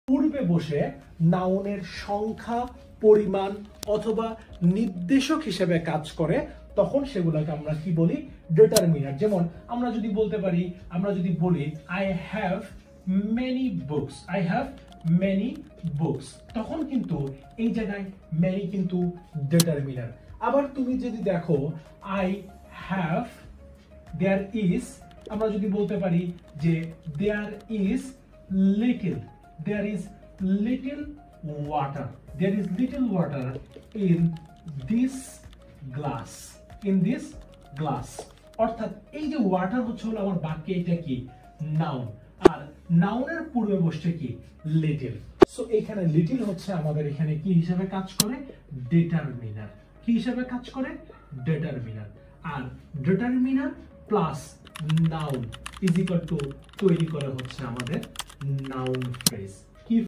পূর্বে বসে নাউনের সংখ্যা, পরিমাণ অথবা নির্দেশক হিসেবে কাজ করে তখন সেগুলোকে আমরা কি বলি? ডিটারমিনার। যেমন আমরা যদি বলি I have many books, I have many books, তখন কিন্তু এই জায়গায় মেনি কিন্তু ডিটারমিনার। আবার তুমি যদি দেখো আই হ্যাভ, দেয়ার ইজ, আমরা যদি বলতে পারি যে there is little, there is little water, there is little water in this glass, in this glass। অর্থাৎ এই যে ওয়াটার হচ্ছে হলো আমার বাক্যে এটা কি? নাউন, আর নাউনের পূর্বে বসছে কি? লিটল। সো এখানে লিটল হচ্ছে আমাদের এখানে কি হিসেবে কাজ করে? ডিটারমিনার। কি হিসেবে কাজ করে? ডিটারমিনার। আর determiner plus noun is equal to তৈরি করে হচ্ছে আমাদের নাউন ফ্রেজ।